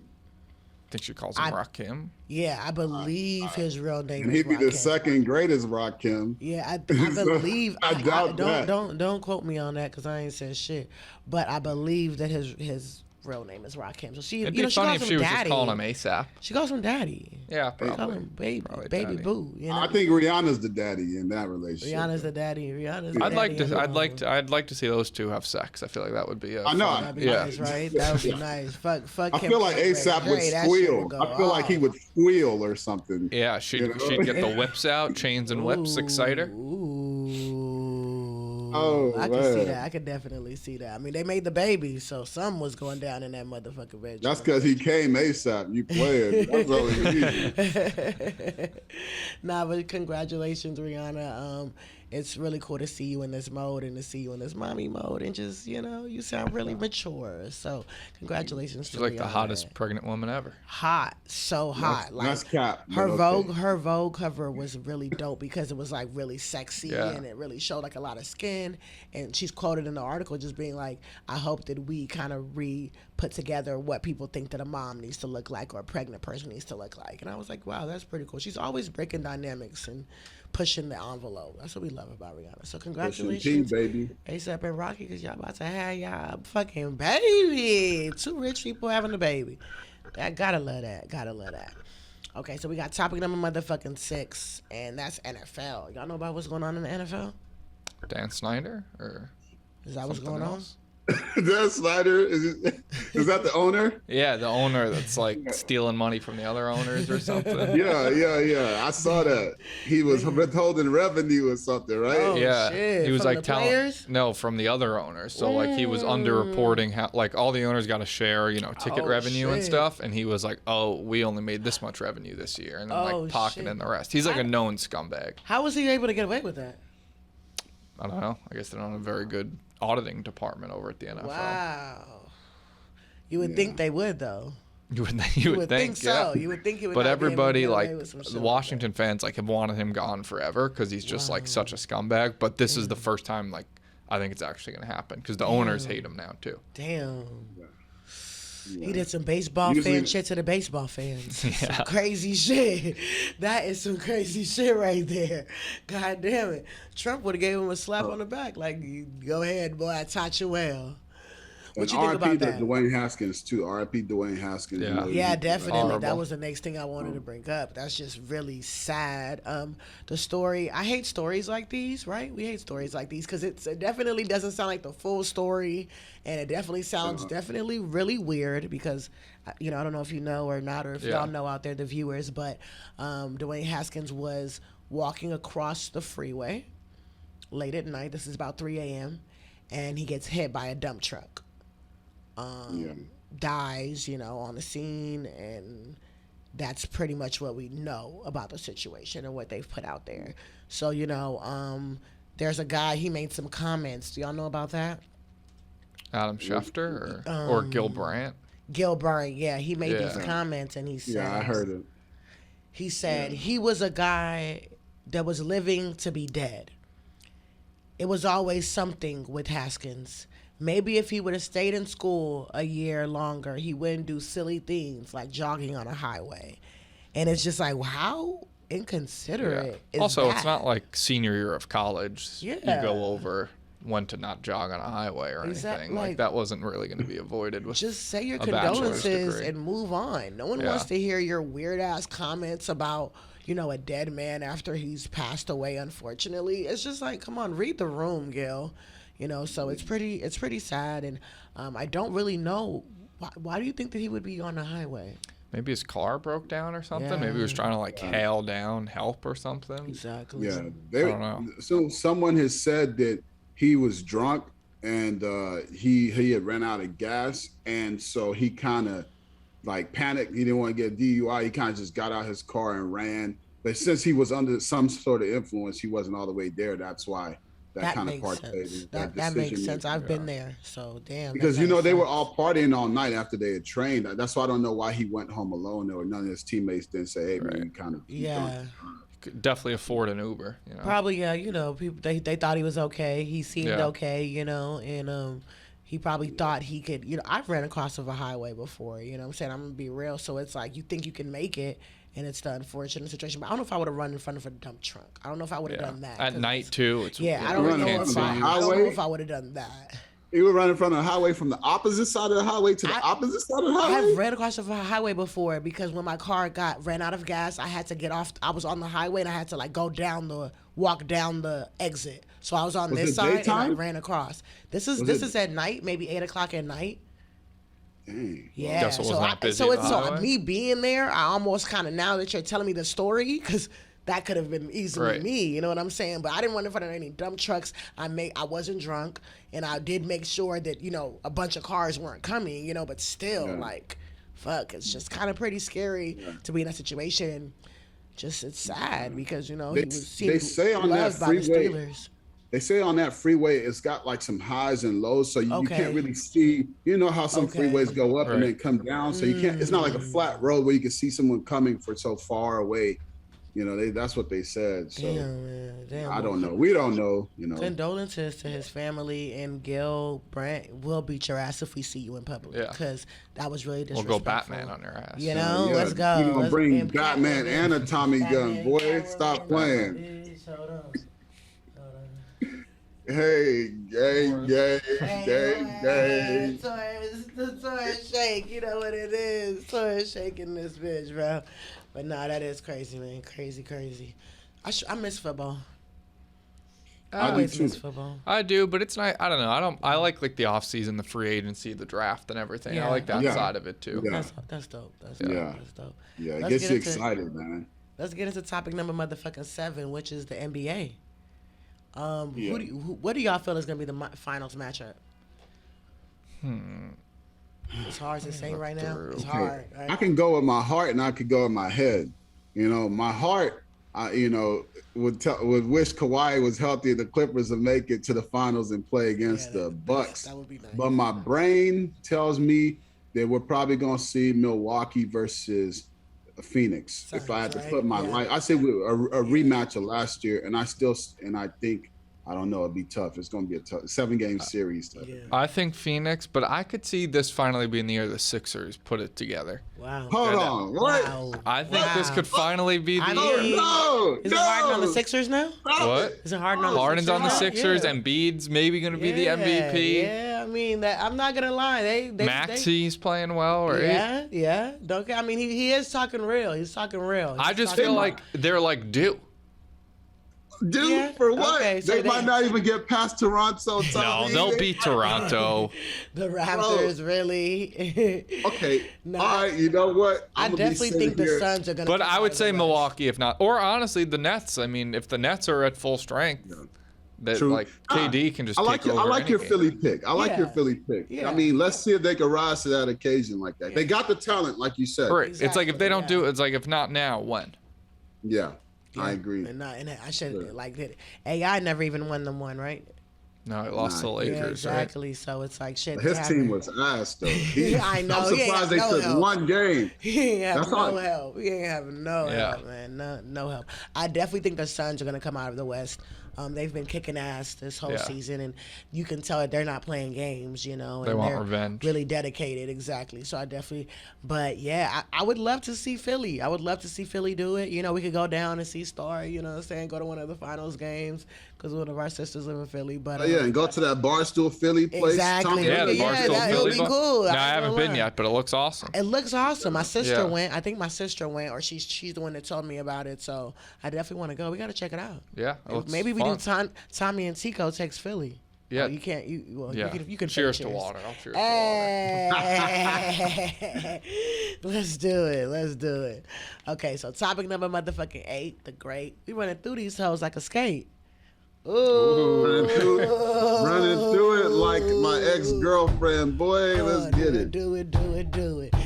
[SPEAKER 8] Think she calls him Rakim?
[SPEAKER 3] Yeah, I believe his real name
[SPEAKER 9] and
[SPEAKER 3] is
[SPEAKER 9] Rakim. He'd be the second greatest Rakim.
[SPEAKER 3] Yeah, I believe.
[SPEAKER 9] I doubt that.
[SPEAKER 3] Don't quote me on that because I ain't said shit. But I believe that his real name is Rakim. So she,
[SPEAKER 8] It'd
[SPEAKER 3] you know,
[SPEAKER 8] be
[SPEAKER 3] she
[SPEAKER 8] funny
[SPEAKER 3] calls
[SPEAKER 8] if
[SPEAKER 3] him
[SPEAKER 8] she was
[SPEAKER 3] daddy.
[SPEAKER 8] just calling him ASAP.
[SPEAKER 3] She calls him daddy.
[SPEAKER 8] Yeah,
[SPEAKER 3] They call
[SPEAKER 8] probably.
[SPEAKER 3] him baby,
[SPEAKER 8] Probably
[SPEAKER 3] baby
[SPEAKER 8] daddy.
[SPEAKER 3] boo. You know?
[SPEAKER 9] I think Rihanna's the daddy in that relationship.
[SPEAKER 3] Rihanna's the daddy. Rihanna's the
[SPEAKER 8] I'd
[SPEAKER 3] daddy.
[SPEAKER 8] I'd like to see those two have sex. I feel like that would be.
[SPEAKER 9] I know.
[SPEAKER 3] That'd be nice, right? That would be nice. Fuck.
[SPEAKER 9] I feel like ASAP would squeal. I feel like he would squeal or something.
[SPEAKER 8] Yeah, she'd get the whips out, chains and whips, exciter.
[SPEAKER 3] Oh, I can see that. I could definitely see that. I mean, they made the baby, so something was going down in that motherfucking bedroom.
[SPEAKER 9] That's because he came ASAP. You playing. That's all he needed.
[SPEAKER 3] Nah, but congratulations, Rihanna. It's really cool to see you in this mode and to see you in this mommy mode, and just, you know, you sound really mature. So congratulations to
[SPEAKER 8] She's like
[SPEAKER 3] Rihanna.
[SPEAKER 8] the hottest pregnant woman ever.
[SPEAKER 3] Hot, so hot.
[SPEAKER 9] That's cap.
[SPEAKER 3] Her Vogue cover was really dope because it was like really sexy,
[SPEAKER 8] Yeah.
[SPEAKER 3] and it really showed like a lot of skin. And she's quoted in the article just being like, I hope that we kind of put together what people think that a mom needs to look like or a pregnant person needs to look like. And I was like, wow, that's pretty cool. She's always breaking dynamics and pushing the envelope. That's what we love about Rihanna. So congratulations,
[SPEAKER 9] baby.
[SPEAKER 3] ASAP and Rocky, because y'all about to have y'all fucking baby. Two rich people having a baby. I gotta love that. Gotta love that. Okay, so we got topic number motherfucking 6, and that's NFL. Y'all know about what's going on in the NFL?
[SPEAKER 8] Dan Snyder or
[SPEAKER 3] Is that what's
[SPEAKER 8] something
[SPEAKER 3] going
[SPEAKER 8] else?
[SPEAKER 9] Dan Snyder is that the owner?
[SPEAKER 8] Yeah, the owner that's like stealing money from the other owners or something.
[SPEAKER 9] Yeah. I saw that he was withholding revenue or something, right?
[SPEAKER 3] Oh,
[SPEAKER 8] Yeah,
[SPEAKER 3] shit.
[SPEAKER 8] he was
[SPEAKER 3] From
[SPEAKER 8] like
[SPEAKER 3] the
[SPEAKER 8] telling
[SPEAKER 3] players?
[SPEAKER 8] no from the other owners. So like he was underreporting how like all the owners got to share, you know, ticket
[SPEAKER 3] Oh,
[SPEAKER 8] revenue and
[SPEAKER 3] shit.
[SPEAKER 8] stuff, and he was like, oh, we only made this much revenue this year, and then
[SPEAKER 3] Oh,
[SPEAKER 8] like pocketing
[SPEAKER 3] shit.
[SPEAKER 8] the rest. He's like a known scumbag.
[SPEAKER 3] How was he able to get away with that?
[SPEAKER 8] I don't know. I guess they don't have a very good auditing department over at the NFL.
[SPEAKER 3] Wow. You would think they would, though.
[SPEAKER 8] You would
[SPEAKER 3] think so.
[SPEAKER 8] yeah.
[SPEAKER 3] You would think he would.
[SPEAKER 8] But
[SPEAKER 3] not be able to
[SPEAKER 8] everybody,
[SPEAKER 3] get away
[SPEAKER 8] like
[SPEAKER 3] with some shit
[SPEAKER 8] the
[SPEAKER 3] like
[SPEAKER 8] Washington fans, like have wanted him gone forever because he's just like such a scumbag. But this is the first time, like I think it's actually gonna happen because the owners hate him now too.
[SPEAKER 3] that. Damn. He did some baseball fan shit to the baseball fans. Some crazy shit. That is some crazy shit right there. God damn it. Trump would have gave him a slap on the back. Like, go ahead, boy. I taught you well. What you think about that?
[SPEAKER 9] Dwayne Haskins too. R.I.P. Dwayne Haskins.
[SPEAKER 8] Yeah.
[SPEAKER 9] You know,
[SPEAKER 3] Yeah, definitely.
[SPEAKER 8] Horrible.
[SPEAKER 3] That was the next thing I wanted to bring up. That's just really sad. The story, I hate stories like these, right? We hate stories like these because it definitely doesn't sound like the full story, and it definitely sounds definitely really weird because, you know, I don't know if you know or not, or if y'all know out there, the viewers, but Dwayne Haskins was walking across the freeway late at night. This is about 3 a.m., and he gets hit by a dump truck. Dies, you know, on the scene, and that's pretty much what we know about the situation and what they've put out there. So, you know, there's a guy, he made some comments. Do y'all know about that?
[SPEAKER 8] Adam Schefter or Gil Brandt?
[SPEAKER 3] Gil Brandt, yeah, he made these comments, and he said,
[SPEAKER 9] Yeah, I heard it.
[SPEAKER 3] He said he was a guy that was living to be dead. It was always something with Haskins. Maybe if he would have stayed in school a year longer, he wouldn't do silly things like jogging on a highway. And it's just like, how inconsiderate is
[SPEAKER 8] Also,
[SPEAKER 3] that?
[SPEAKER 8] it's not like senior year of college.
[SPEAKER 3] Yeah.
[SPEAKER 8] You go over when to not jog on a highway or anything. Like that wasn't really going to be avoided with
[SPEAKER 3] just say your
[SPEAKER 8] a bachelor's
[SPEAKER 3] condolences
[SPEAKER 8] degree.
[SPEAKER 3] and move on. No one wants to hear your weird ass comments about, you know, a dead man after he's passed away, unfortunately. It's just like, come on, read the room, Gil. You know, so it's pretty sad, and I don't really know why do you think that he would be on the highway?
[SPEAKER 8] Maybe his car broke down or something.
[SPEAKER 3] Yeah.
[SPEAKER 8] Maybe he was trying to like hail down help or something.
[SPEAKER 3] Exactly.
[SPEAKER 9] Yeah,
[SPEAKER 8] I don't know.
[SPEAKER 9] So someone has said that he was drunk and he had ran out of gas, and so he kind of like panicked. He didn't want to get DUI. He kind of just got out his car and ran. But since he was under some sort of influence, he wasn't all the way there. That's why that kind of
[SPEAKER 3] makes
[SPEAKER 9] partake.
[SPEAKER 3] sense. That makes sense. I've been there, so damn.
[SPEAKER 9] Because you know they were all partying all night after they had trained. That's why I don't know why he went home alone, or none of his teammates didn't say, "Hey, man, you kind of
[SPEAKER 8] Could definitely afford an Uber. You know,
[SPEAKER 3] probably you know, people they thought he was okay. He seemed okay, you know, and he probably thought he could. You know, I've ran across of a highway before. You know what I'm saying? I'm gonna be real. So it's like you think you can make it. And it's the unfortunate situation. But I don't know if I would have run in front of a dump truck. I don't know if I would have done that.
[SPEAKER 8] At night too. It's
[SPEAKER 3] I don't know if I would have done that.
[SPEAKER 9] You were running from the highway from the opposite side of the highway to the opposite side of the highway?
[SPEAKER 3] I've ran across the highway before because when my car ran out of gas, I had to get off. I was on the highway and I had to like walk down the exit. So I was on this side daytime? And I ran across. This is at night, maybe 8 o'clock at night.
[SPEAKER 9] Dang.
[SPEAKER 3] Yeah. So me being there, I almost kind of, now that you're telling me the story, because that could have been easily me, you know what I'm saying? But I didn't run in front of any dump trucks. I wasn't drunk, and I did make sure that, you know, a bunch of cars weren't coming, you know, but still, like, fuck, it's just kind of pretty scary to be in that situation. Just, it's sad because, you know, he was loved by the Steelers.
[SPEAKER 9] They say on that freeway, it's got like some highs and lows, so you can't really see. You know how some freeways go up and then come down, so you can't. It's not like a flat road where you can see someone coming for so far away. You know, that's what they said. So Damn, I don't know. We don't know. You know.
[SPEAKER 3] Condolences to his family, and Gil Brandt will beat your ass if we see you in public. Because that was really disrespectful.
[SPEAKER 8] We'll go Batman on your ass.
[SPEAKER 3] You know, let's go.
[SPEAKER 9] You're gonna bring Batman and a Tommy gun, boy. Stop playing. Hey, gang.
[SPEAKER 3] The toy shake, you know what it is. Toy shaking this bitch, bro. But nah, that is crazy, man. Crazy. I miss football. I always miss football.
[SPEAKER 8] I do, but it's not. I don't know. I like the off season, the free agency, the draft, and everything. I like that side of it too.
[SPEAKER 3] Yeah. That's dope. That's dope.
[SPEAKER 9] Yeah, it gets you excited, man.
[SPEAKER 3] Let's get into topic number motherfucking 7, which is the NBA. What do y'all feel is gonna be the finals matchup? It's hard to say right now. It's hard. Right?
[SPEAKER 9] I can go with my heart and I could go with my head. You know, my heart, would wish Kawhi was healthy. The Clippers would make it to the finals and play against the Bucks.
[SPEAKER 3] That would be nice.
[SPEAKER 9] But my brain tells me that we're probably gonna see Milwaukee versus Phoenix. If I had to put my life, I say a rematch of last year, and I think, I don't know, it'd be tough. It's going to be a tough 7-game series.
[SPEAKER 8] I think Phoenix, but I could see this finally being the year the Sixers put it together.
[SPEAKER 3] Wow.
[SPEAKER 9] Hold on. What?
[SPEAKER 3] Wow.
[SPEAKER 8] I think this could finally be the year.
[SPEAKER 3] Is it Harden on the Sixers now?
[SPEAKER 8] What?
[SPEAKER 3] Is it Harden on the Sixers?
[SPEAKER 8] Harden's on the Sixers, and Embiid's maybe going to be the MVP.
[SPEAKER 3] Yeah, I mean, I'm not going to lie.
[SPEAKER 8] Maxi's playing well.
[SPEAKER 3] Right? Yeah. I mean, he is talking real. He's talking real.
[SPEAKER 8] I just feel like they're like due.
[SPEAKER 9] Dude, for what? Okay, so they might not even get past Toronto.
[SPEAKER 8] No, they'll beat Toronto.
[SPEAKER 3] The Raptors, really?
[SPEAKER 9] Okay. All right, you know what?
[SPEAKER 3] I definitely think the Suns are going to.
[SPEAKER 8] But I would say Milwaukee, if not. Or honestly, the Nets. I mean, if the Nets are at full strength, like KD can just take over.
[SPEAKER 9] I like your Philly pick. I like your Philly pick. Yeah. I mean, let's see if they can rise to that occasion like that. Yeah. They got the talent, like you said.
[SPEAKER 8] Right. Exactly. It's like if they don't do it, it's like if not now, when?
[SPEAKER 9] Yeah. I agree.
[SPEAKER 3] And I should like that. AI never even won them one, right?
[SPEAKER 8] No, it lost to the Lakers.
[SPEAKER 3] Yeah, exactly. Right? So it's like shit.
[SPEAKER 9] His team was ass though.
[SPEAKER 3] I know.
[SPEAKER 9] I'm surprised they took one game.
[SPEAKER 3] He ain't have no help. He ain't have no help, man. No help. I definitely think the Suns are gonna come out of the West. They've been kicking ass this whole season, and you can tell that they're not playing games, you know.
[SPEAKER 8] They want revenge.
[SPEAKER 3] Really dedicated, exactly. So I definitely, but yeah, I would love to see Philly. I would love to see Philly do it. You know, we could go down and see Star, you know what I'm saying, go to one of the finals games because one of our sisters live in Philly. But
[SPEAKER 9] and go to that Barstool Philly place.
[SPEAKER 3] Exactly.
[SPEAKER 8] Yeah, the Barstool Philly.
[SPEAKER 3] That would be cool.
[SPEAKER 8] No, I haven't been yet, but it looks awesome.
[SPEAKER 3] It looks awesome. My sister went. I think my sister went, or she's the one that told me about it. So I definitely want to go. We got to check it out.
[SPEAKER 8] Yeah,
[SPEAKER 3] maybe we do Tommy and Tico takes Philly.
[SPEAKER 8] Yeah.
[SPEAKER 3] Oh, you can't. You can
[SPEAKER 8] cheers to water. I'll cheers to
[SPEAKER 3] water. Let's do it. Okay, so topic number motherfucking 8, the great. We running through these hoes like a skate.
[SPEAKER 9] Ooh. Running through it like my ex-girlfriend. Boy, let's get it.
[SPEAKER 3] Do it.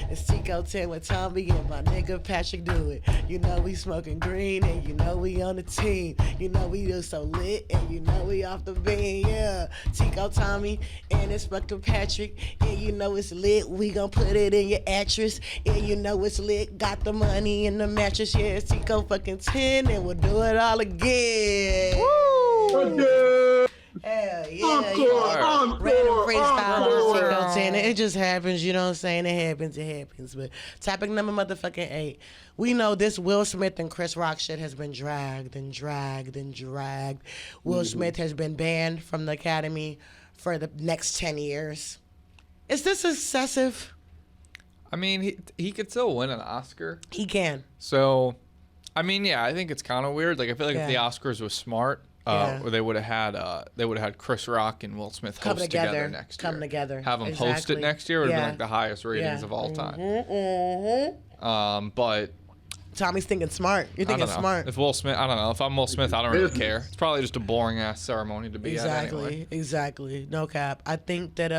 [SPEAKER 3] It's Tico 10 with Tommy and my nigga Patric. Do it. You know we smoking green and you know we on the team. You know we do so lit and you know we off the beam. Yeah, Tico, Tommy, and Inspector Patric. And you know it's lit. We gon' put it in your actress. And you know it's lit. Got the money in the mattress. Yeah, it's Tico fucking 10 and we'll do it all again. Woo! Hell yeah.
[SPEAKER 9] Encore.
[SPEAKER 3] Random freestyle on Tico 10. It just happens, you know what I'm saying? It happens. But topic number motherfucking 8. We know this Will Smith and Chris Rock shit has been dragged. Will Smith has been banned from the Academy for the next 10 years. Is this excessive?
[SPEAKER 8] I mean, he could still win an Oscar.
[SPEAKER 3] He can.
[SPEAKER 8] So, I mean, yeah, I think it's kind of weird. Like, I feel like if the Oscars was smart, they would have had Chris Rock and Will Smith host together next year.
[SPEAKER 3] Come together.
[SPEAKER 8] Have them host it next year would have been like the highest ratings of all time. But
[SPEAKER 3] Tommy's thinking smart. You're thinking smart.
[SPEAKER 8] If Will Smith, I don't know. If I'm Will Smith, I don't really care. It's probably just a boring ass ceremony to be at anyway.
[SPEAKER 3] Exactly. No cap. I think that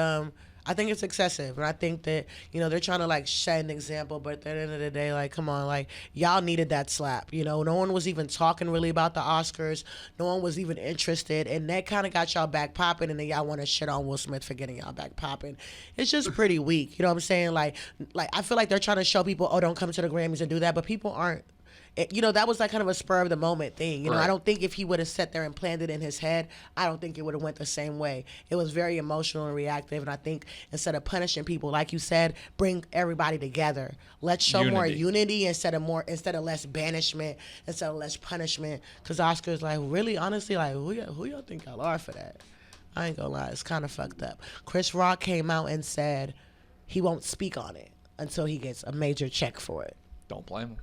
[SPEAKER 3] I think it's excessive, and I think that they're trying to like set an example, but at the end of the day, like, come on, like, y'all needed that slap. No one was even talking really about the Oscars. No one was even interested, and that kind of got y'all back popping, and then y'all want to shit on Will Smith for getting y'all back popping. It's just pretty weak. You know what I'm saying? Like I feel like they're trying to show people, oh, don't come to the Grammys and do that, but people aren't. That was like kind of a spur of the moment thing. I don't think if he would have sat there and planned it in his head, I don't think it would have went the same way. It was very emotional and reactive, and I think instead of punishing people, like you said, bring everybody together. Let's show more unity instead of less banishment, instead of less punishment. Because Oscar's like, really, honestly, like, who y'all think y'all are for that? I ain't gonna lie, it's kind of fucked up. Chris Rock came out and said he won't speak on it until he gets a major check for it.
[SPEAKER 8] Don't blame him.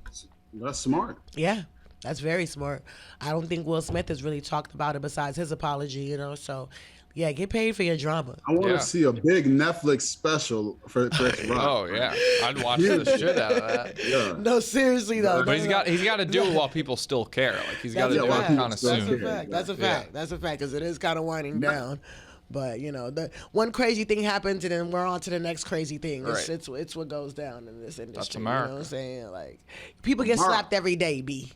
[SPEAKER 9] That's smart.
[SPEAKER 3] Yeah, that's very smart. I don't think Will Smith has really talked about it besides his apology, so yeah, get paid for your drama.
[SPEAKER 9] I want to see a big Netflix special for Chris Rock.
[SPEAKER 8] Oh yeah, I'd watch the shit out of that.
[SPEAKER 9] Yeah.
[SPEAKER 3] No, seriously though.
[SPEAKER 8] But he's got to do it while people still care. Like he's got to do it kind of soon.
[SPEAKER 3] That's a fact. That's a fact because it is kind of winding down. But the one crazy thing happens and then we're on to the next crazy thing. It's what goes down in this industry.
[SPEAKER 8] That's America.
[SPEAKER 3] You know what I'm saying? Like, people get slapped every day, B.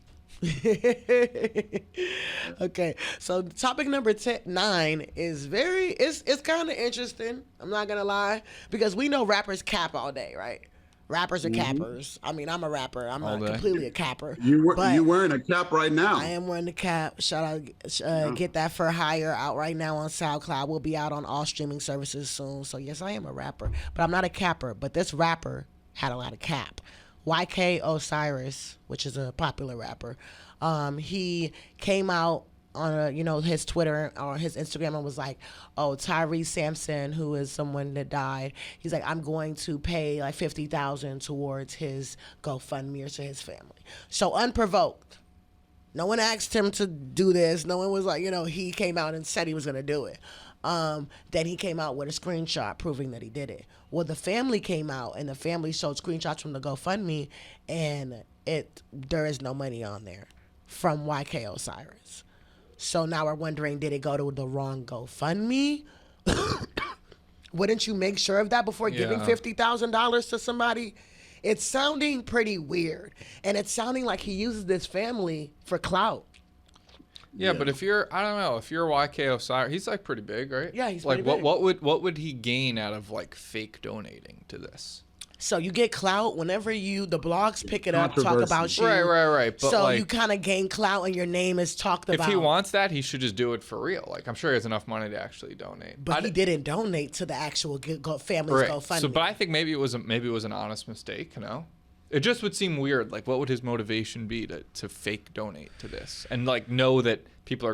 [SPEAKER 3] Okay, so topic number 9 is it's kind of interesting. I'm not gonna lie, because we know rappers cap all day, right? Rappers are cappers. I mean, I'm a rapper. I'm not completely a capper.
[SPEAKER 9] You wearing a cap right now.
[SPEAKER 3] I am wearing the cap. Shout out, Get That For Hire out right now on SoundCloud. We'll be out on all streaming services soon. So yes, I am a rapper, but I'm not a capper. But this rapper had a lot of cap. YK Osiris, which is a popular rapper, he came out on his Twitter or his Instagram and was like, oh, Tyrese Sampson, who is someone that died, he's like, I'm going to pay like $50,000 towards his GoFundMe or to his family. So unprovoked. No one asked him to do this. No one was like, he came out and said he was going to do it. Then he came out with a screenshot proving that he did it. Well, the family came out and the family showed screenshots from the GoFundMe, and there is no money on there from YK Osiris. So now we're wondering, did it go to the wrong GoFundMe? Wouldn't you make sure of that before giving $50,000 to somebody? It's sounding pretty weird. And it's sounding like he uses this family for clout.
[SPEAKER 8] Yeah, but if you're YK Osiris, he's like pretty big, right?
[SPEAKER 3] Yeah, he's
[SPEAKER 8] like
[SPEAKER 3] pretty big.
[SPEAKER 8] What would he gain out of like fake donating to this?
[SPEAKER 3] So you get clout whenever the blogs pick it up, talk about you.
[SPEAKER 8] Right. But
[SPEAKER 3] so you kind of gain clout and your name is talked about.
[SPEAKER 8] If he wants that, he should just do it for real. Like, I'm sure he has enough money to actually donate.
[SPEAKER 3] But he didn't donate to the actual family's GoFundMe.
[SPEAKER 8] So, but I think maybe it was an honest mistake. It just would seem weird. Like, what would his motivation be to fake donate to this and like know that people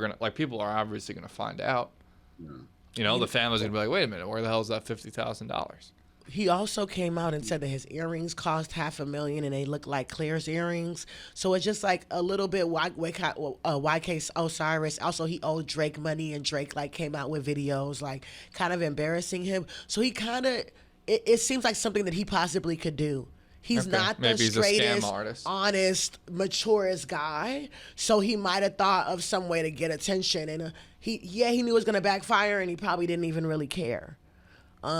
[SPEAKER 8] are obviously gonna find out. Yeah. The family's gonna be like, wait a minute, where the hell is that $50,000?
[SPEAKER 3] He also came out and said that his earrings cost $500,000 and they look like Claire's earrings. So it's just like a little bit YK Osiris. Also, he owed Drake money and Drake like came out with videos like kind of embarrassing him. So he kind of, it seems like something that he possibly could do. He's not the straightest, honest, maturest guy. So he might have thought of some way to get attention. And he knew it was going to backfire and he probably didn't even really care.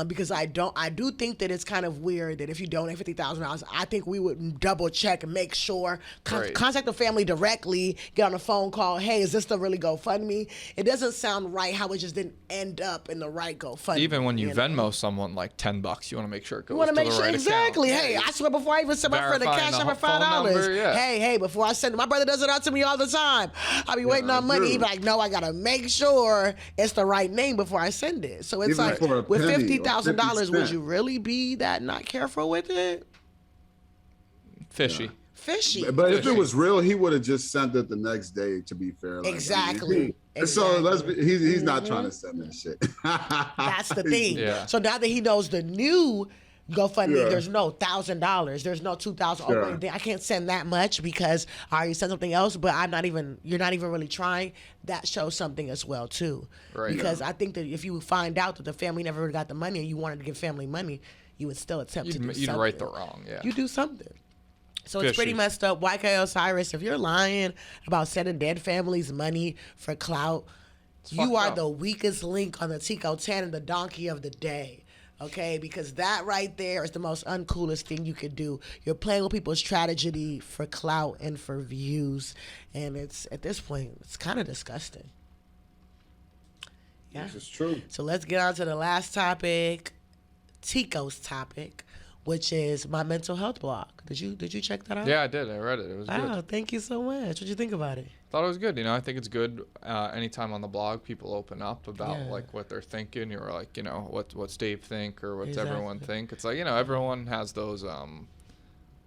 [SPEAKER 3] Because I do think that it's kind of weird that if you donate $50,000, I think we would double check and make sure, contact the family directly, get on a phone call. Hey, is this the really GoFundMe? It doesn't sound right how it just didn't end up in the right GoFundMe.
[SPEAKER 8] Even when you Venmo someone like $10, you want to make sure it goes to the right account.
[SPEAKER 3] Exactly. Hey, I swear before I even send my friend a cash out for $5. Hey, before I send it, my brother does it out to me all the time. I be waiting on money. He be like, no, I gotta make sure it's the right name before I send it. So it's like with $50,000, would you really be that not careful with it?
[SPEAKER 8] Fishy.
[SPEAKER 3] Fishy.
[SPEAKER 9] But if it was real, he would have just sent it the next day. To be fair, like,
[SPEAKER 3] exactly.
[SPEAKER 9] So he's not trying to send that shit.
[SPEAKER 3] That's the thing.
[SPEAKER 8] Yeah.
[SPEAKER 3] So now that he knows the new GoFundMe, there's no $1,000, there's no $2,000. Oh, I can't send that much because I already sent something else. But you're not even really trying. That shows something as well too. Right. Because I think that if you find out that the family never really got the money and you wanted to give family money, you would still attempt to do something.
[SPEAKER 8] You'd right the wrong. Yeah.
[SPEAKER 3] You do something. So it's pretty messed up. YK Osiris, if you're lying about sending dead families money for clout, you are the weakest link on the Tico 10 and the donkey of the day. Okay, because that right there is the most uncoolest thing you could do. You're playing with people's tragedy for clout and for views, and it's at this point it's kind of disgusting. Yeah,
[SPEAKER 9] this is true.
[SPEAKER 3] So let's get on to the last topic, TIKOS topic, which is my mental health blog. Did you check that out?
[SPEAKER 8] Yeah, I did. I read it. It was good.
[SPEAKER 3] Oh, thank you so much. What'd you think about it?
[SPEAKER 8] Thought it was good. I think it's good. Anytime on the blog, people open up about like what they're thinking. You're like, what's Dave think or what's everyone think. It's like, everyone has those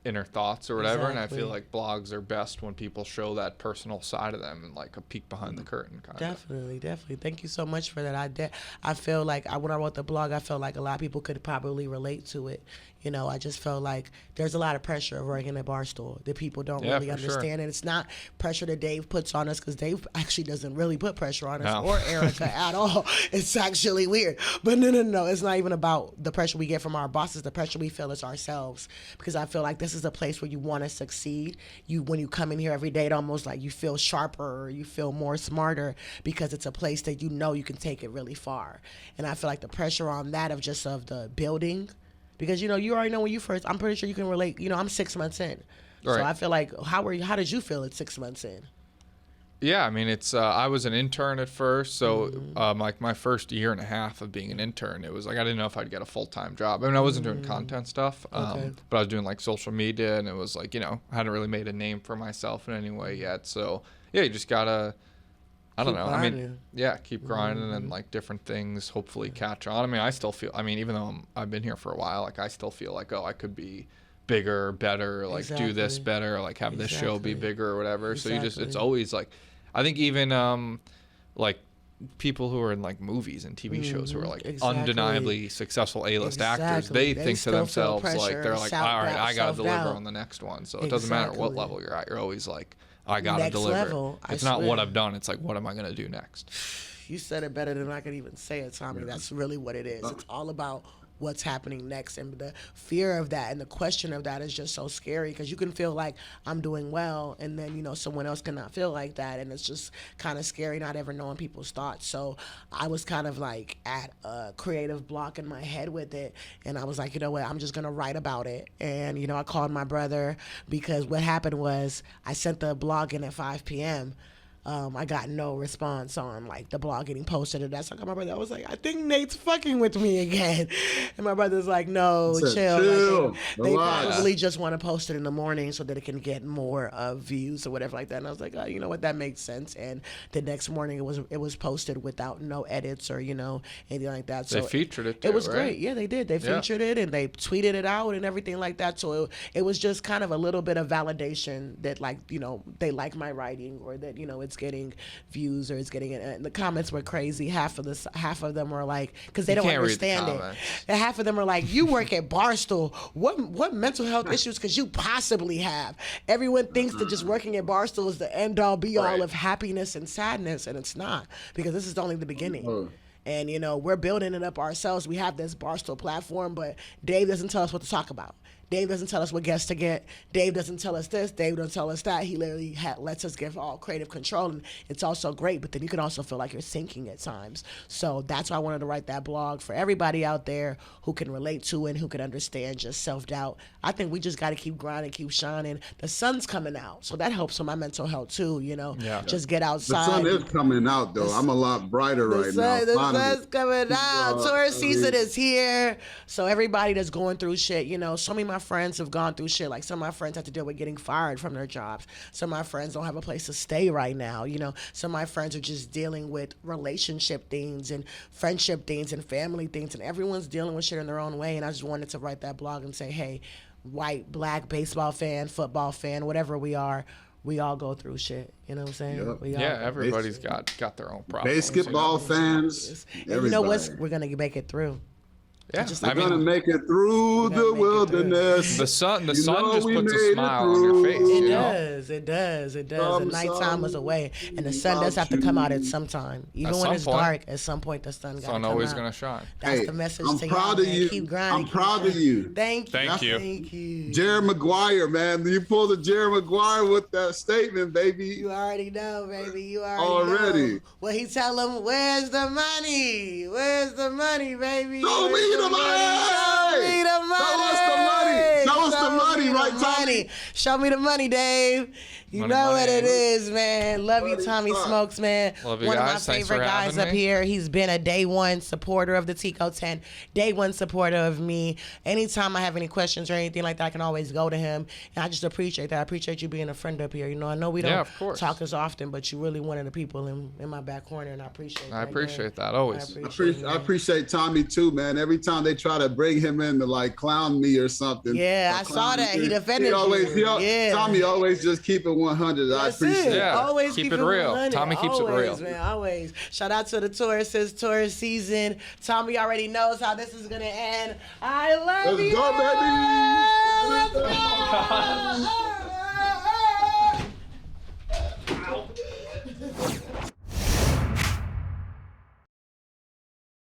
[SPEAKER 8] inner thoughts or whatever, and I feel like blogs are best when people show that personal side of them and like a peek behind the curtain kind of.
[SPEAKER 3] Definitely. Thank you so much for that. I feel like when I wrote the blog, I felt like a lot of people could probably relate to it. I just felt like there's a lot of pressure of working at Barstool that people don't really understand. And it's not pressure that Dave puts on us, because Dave actually doesn't really put pressure on us or Erica at all. It's actually weird. But no. It's not even about the pressure we get from our bosses. The pressure we feel is ourselves. Because I feel like this is a place where you want to succeed. When you come in here every day, it almost like you feel sharper or you feel more smarter, because it's a place that you can take it really far. And I feel like the pressure on that of the building, because you already know when you first, I'm pretty sure you can relate. I'm 6 months in. Right. So I feel like how did you feel at 6 months in?
[SPEAKER 8] Yeah, I mean, it's I was an intern at first, so like my first year and a half of being an intern, it was like I didn't know if I'd get a full-time job. I mean, I wasn't doing content stuff, but I was doing like social media, and it was like, I hadn't really made a name for myself in any way yet. So yeah, you just gotta, I don't know. Grinding. I mean, yeah, keep grinding and like different things hopefully catch on. I mean, I still feel, even though I've been here for a while, like I still feel like, I could be bigger, better, like do this better, like have this show be bigger or whatever. So it's always like, I think even like people who are in like movies and TV shows who are like undeniably successful A-list actors, they think to themselves like, they're like, all right, I got to deliver on the next one. So it doesn't matter what level you're at. You're always like, I got to deliver. Level, it's not what I've done. It's like, what am I going to do next?
[SPEAKER 3] You said it better than I could even say it, Tommy. That's really what it is. It's all about what's happening next, and the fear of that and the question of that is just so scary, because you can feel like I'm doing well, and then someone else cannot feel like that, and it's just kind of scary not ever knowing people's thoughts. So I was kind of like at a creative block in my head with it, and I was like, what, I'm just gonna write about it. And I called my brother, because what happened was I sent the blog in at 5 p.m. I got no response on like the blog getting posted, and that's like my brother. I was like, I think Nate's fucking with me again, and my brother's like, no, chill. Like, they probably just want to post it in the morning so that it can get more views or whatever like that. And I was like, you know what, that makes sense. And the next morning it was posted without no edits or anything like that. So
[SPEAKER 8] they featured it too,
[SPEAKER 3] it was
[SPEAKER 8] right?
[SPEAKER 3] great. Yeah, they did. They featured it and they tweeted it out and everything like that. So it was just kind of a little bit of validation that they like my writing, or that it's getting views, or it's getting it. And the comments were crazy. Half of them were like, because they don't understand it. And half of them are like, you work at Barstool. What mental health issues could you possibly have? Everyone thinks that just working at Barstool is the end all be all of happiness and sadness, and it's not, because this is only the beginning. And we're building it up ourselves. We have this Barstool platform, but Dave doesn't tell us what to talk about. Dave doesn't tell us what guests to get. Dave doesn't tell us this. Dave doesn't tell us that. He literally lets us give all creative control, and it's also great, but then you can also feel like you're sinking at times. So that's why I wanted to write that blog for everybody out there who can relate to it and who can understand just self-doubt. I think we just got to keep grinding, keep shining. The sun's coming out, so that helps with my mental health too, Just get outside.
[SPEAKER 9] The sun is coming out, though. I'm a lot brighter right now.
[SPEAKER 3] The sun's coming out. Tourist season is here. So everybody that's going through shit, so many of my friends have gone through shit. Like some of my friends have to deal with getting fired from their jobs. Some of my friends don't have a place to stay right now. Some of my friends are just dealing with relationship things and friendship things and family things, and everyone's dealing with shit in their own way. And I just wanted to write that blog and say, hey, white, black, baseball fan, football fan, whatever we are. We all go through shit. You know what I'm saying?
[SPEAKER 8] Yep. Everybody's got their own problems.
[SPEAKER 9] Basketball fans.
[SPEAKER 3] And you know what? We're going to make it through.
[SPEAKER 8] Yeah,
[SPEAKER 9] we're gonna make it through the wilderness.
[SPEAKER 8] The sun just puts a smile on your face.
[SPEAKER 3] It does. The nighttime is away, and the sun does have to come out at some time. Even when it's dark, at some point the sun got to come out.
[SPEAKER 8] Sun always gonna shine.
[SPEAKER 3] That's the message to y'all,
[SPEAKER 9] proud of you.
[SPEAKER 3] Keep grinding.
[SPEAKER 9] I'm proud of you.
[SPEAKER 3] Thank you.
[SPEAKER 8] Thank you.
[SPEAKER 9] Jerry Maguire, man. You pulled a Jerry Maguire with that statement, baby.
[SPEAKER 3] You already know, baby. You already know. Well, he tell him, where's the money? Where's the money, baby?
[SPEAKER 9] Show me the money!
[SPEAKER 3] Show me the money!
[SPEAKER 9] Show us the money! Show us the money, right, Tommy?
[SPEAKER 3] Show me the money, Dave. You know what it is, man. Love you, Tommy Smokes, man.
[SPEAKER 8] Love you
[SPEAKER 3] One
[SPEAKER 8] guys.
[SPEAKER 3] of my favorite guys up here. He's been a day one supporter of the Tico 10, day one supporter of me. Anytime I have any questions or anything like that, I can always go to him. And I just appreciate that. I appreciate you being a friend up here. You know, I know we don't talk as often, but you're really one of the people in my back corner, and I appreciate that.
[SPEAKER 8] I appreciate that, always.
[SPEAKER 9] I appreciate Tommy, too, man. Every time they try to bring him in to, like, clown me or something.
[SPEAKER 3] Yeah, I saw that. He defended you.
[SPEAKER 9] Tommy always just keep it 100. I appreciate it.
[SPEAKER 8] Yeah,
[SPEAKER 3] always
[SPEAKER 8] keep it real. 100. Tommy keeps it real.
[SPEAKER 3] Man, always. Shout out to the tourist season. Tommy already knows how this is going to end. I love you.
[SPEAKER 9] Let's go, baby.
[SPEAKER 3] Let's go.